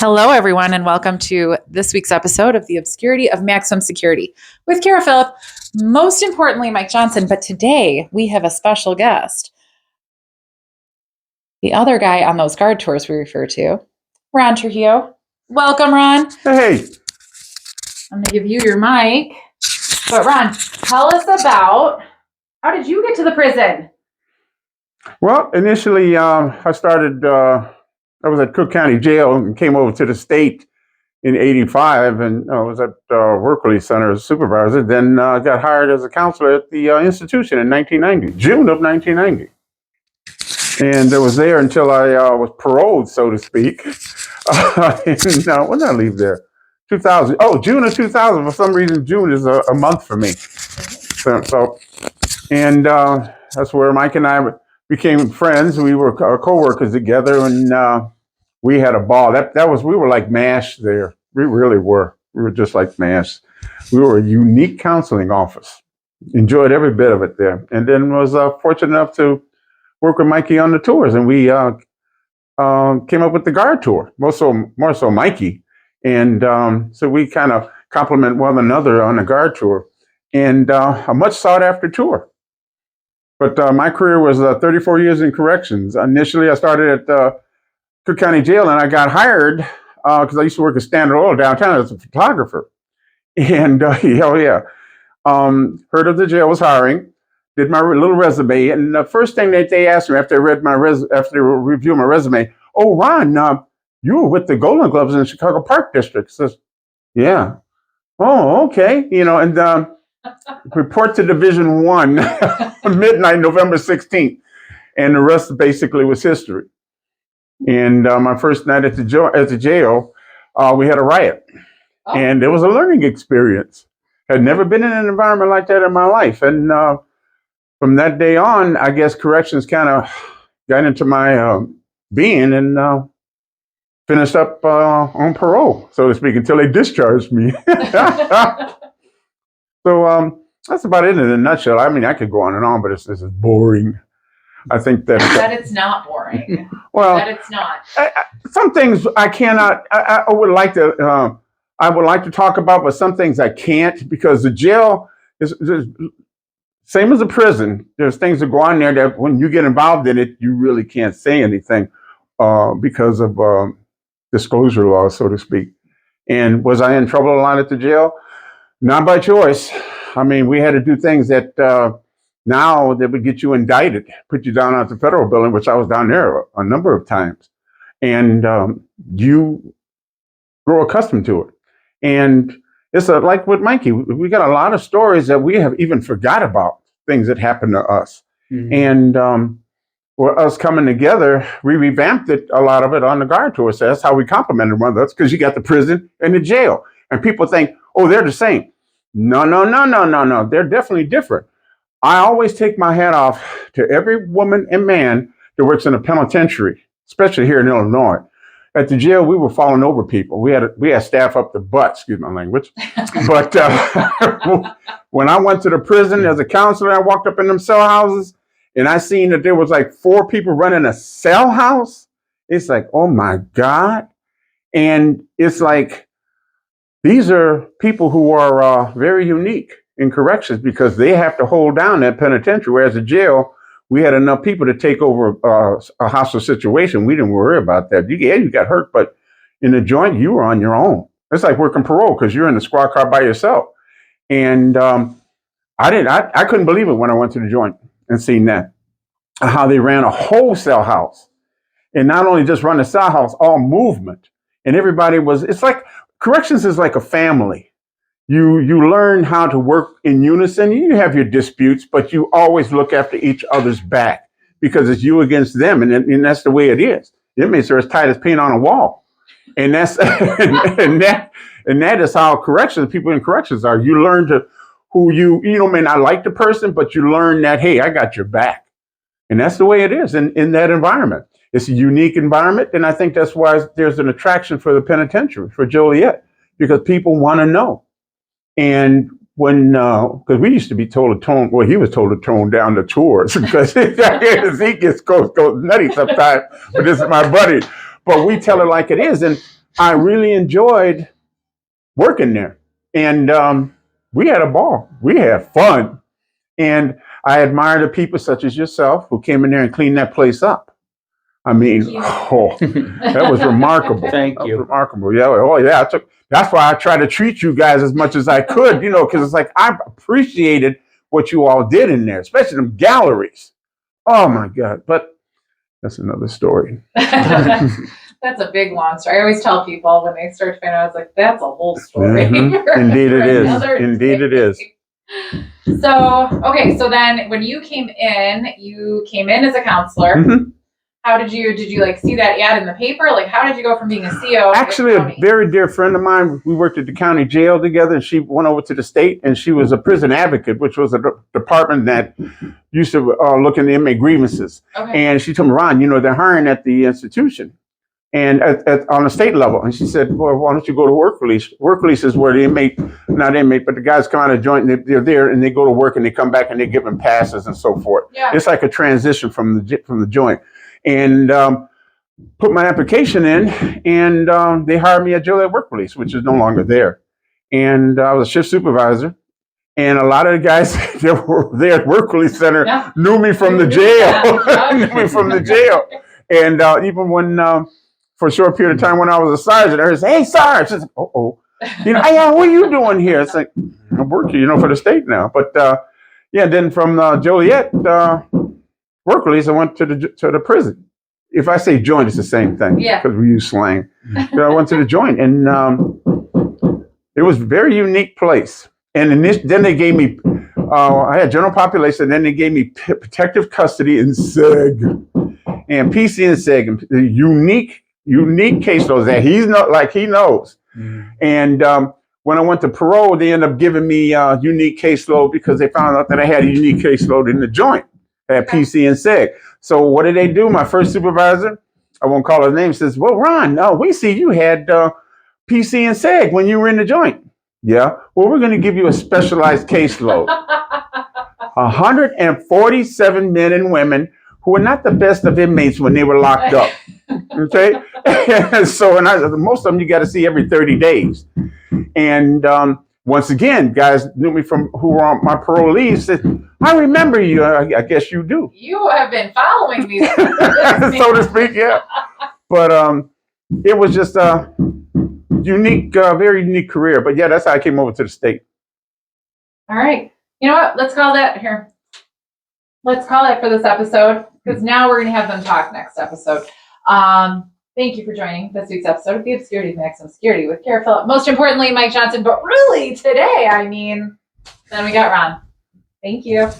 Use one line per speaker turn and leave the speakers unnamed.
Hello, everyone, and welcome to this week's episode of the Obscurity of Maximum Security with Kara Phillip, most importantly, Mike Johnson. But today we have a special guest, the other guy on those guard tours we refer to, Ron Trujillo. Welcome, Ron.
Hey.
I'm going to give you your mic. But Ron, tell us about, how did you get to the prison?
Well, initially, I was at Cook County Jail and came over to the state in '85, and I was at Workley Center as a supervisor. Then got hired as a counselor at the institution in 1990, June of 1990. And I was there until I was paroled, so to speak. And when did I leave there? 2000. Oh, June of 2000. For some reason, June is a month for me. And that's where Mike and I became friends. We were co-workers together, and we had a ball. We were like MASH there. We really were. We were just like MASH. We were a unique counseling office. Enjoyed every bit of it there. And then was fortunate enough to work with Mikey on the tours. And we came up with the guard tour, more so Mikey. And so we kind of complement one another on the guard tour. And a much sought after tour. But my career was 34 years in corrections. Initially, I started at Cook County Jail, and I got hired because I used to work at Standard Oil downtown as a photographer. And heard of the jail was hiring, did my little resume, and the first thing that they asked me after they reviewed my resume, "Oh, Ron, you were with the Golden Gloves in the Chicago Park District." Says, "Yeah." "Oh, okay." And report to Division 1, midnight, November 16th. And the rest basically was history. And my first night at the jail, we had a riot. Oh. And it was a learning experience. Had never been in an environment like that in my life. And from that day on, I guess corrections kind of got into my being and finished up on parole, so to speak, until they discharged me. So that's about it in a nutshell. I mean, I could go on and on, but this is boring. I think that
it's not boring.
Well,
that it's not.
Some things I cannot. I would like to. I would like to talk about, but some things I can't, because the jail is same as a prison. There's things that go on there that when you get involved in it, you really can't say anything because of disclosure laws, so to speak. And was I in trouble a lot at the jail? Not by choice. I mean, we had to do things that now that would get you indicted, put you down at the federal building, which I was down there a number of times. And you grow accustomed to it. And it's like with Mikey, we got a lot of stories that we have even forgot about, things that happened to us. Mm-hmm. And for us coming together, we revamped it, a lot of it on the guard tour. So that's how we complimented one another, because you got the prison and the jail. And people think, oh, they're the same. No. They're definitely different. I always take my hat off to every woman and man that works in a penitentiary, especially here in Illinois. At the jail, we were falling over people. We had staff up the butt, excuse my language. But when I went to the prison as a counselor, I walked up in them cell houses, and I seen that there was like 4 people running a cell house. It's like, oh my God. And it's like, these are people who are very unique in corrections, because they have to hold down that penitentiary. Whereas the jail, we had enough people to take over a hostile situation. We didn't worry about that. You got hurt, but in the joint, you were on your own. It's like working parole, because you're in the squad car by yourself. And I couldn't believe it when I went to the joint and seen that, how they ran a whole cell house. And not only just run a cell house, all movement. And everybody it's like, corrections is like a family. You learn how to work in unison. You have your disputes, but you always look after each other's back, because it's you against them, and that's the way it is. The inmates are as tight as paint on a wall, and that's and that is how people in corrections are. You learn to may not like the person, but you learn that, hey, I got your back, and that's the way it is in that environment. It's a unique environment, and I think that's why there's an attraction for the penitentiary, for Joliet, because people want to know. And when, because we used to be told to tone, well, he was told to tone down the tours, because he goes nutty sometimes, but this is my buddy. But we tell it like it is. And I really enjoyed working there. And we had a ball. We had fun. And I admire the people such as yourself who came in there and cleaned that place up. I mean, that was remarkable.
Thank
That
you.
was remarkable. Yeah. Oh, yeah. That's why I try to treat you guys as much as I could, because it's like I appreciated what you all did in there, especially them galleries. Oh, my God. But that's another story.
That's a big, long story. I always tell people when they start to find out, I was like, that's a whole story.
Indeed it is. Indeed it is.
So, okay. So then when you came in as a counselor.
Mm-hmm.
How did you like see that ad in the paper? Like, how did you go from being a CO?
Actually, a very dear friend of mine, we worked at the county jail together, and she went over to the state, and she was a prison advocate, which was a department that used to look into inmate grievances.
Okay.
And she told me, Ron, they're hiring at the institution and on the state level. And she said, well, why don't you go to work release? Work release is where but the guys come out of the joint, and they're there, and they go to work, and they come back, and they give them passes and so forth.
Yeah.
It's like a transition from the joint. And put my application in, and they hired me at Joliet Work Release, which is no longer there. And I was a shift supervisor. And a lot of the guys that were there at Work Release Center knew me from the jail. Knew me from the jail. And even when, for a short period of time when I was a sergeant, I said, hey, Sarge. I said, hey, what are you doing here? It's like, I'm working, for the state now. But then from Joliet Work Release, I went to the prison. If I say joint, it's the same thing.
Yeah.
Because we use slang. I went to the joint, and it was a very unique place. And then they gave me, I had general population, and then they gave me protective custody in SEG. And PC and SEG, and the unique caseloads that he knows. Mm. And when I went to parole, they ended up giving me a unique caseload because they found out that I had a unique caseload in the joint at PC and SEG. So what did they do? My first supervisor, I won't call his name, says, well, Ron, we see you had PC and SEG when you were in the joint. Yeah. Well, we're going to give you a specialized caseload. 147 men and women who were not the best of inmates when they were locked up. Okay. So, most of them you got to see every 30 days. And once again, guys knew me from who were on my parolees, said, I remember you. I guess you do.
You have been following me.
So to speak, yeah. But it was just a unique, very unique career. But yeah, that's how I came over to the state. All
right. You know what? Let's call that here. Let's call that for this episode, because now we're going to have them talk next episode. Thank you for joining this week's episode of The Obscurity of Maximum Security with Kara Phillip. Most importantly, Mike Johnson. But really, today, then we got Ron. Thank you.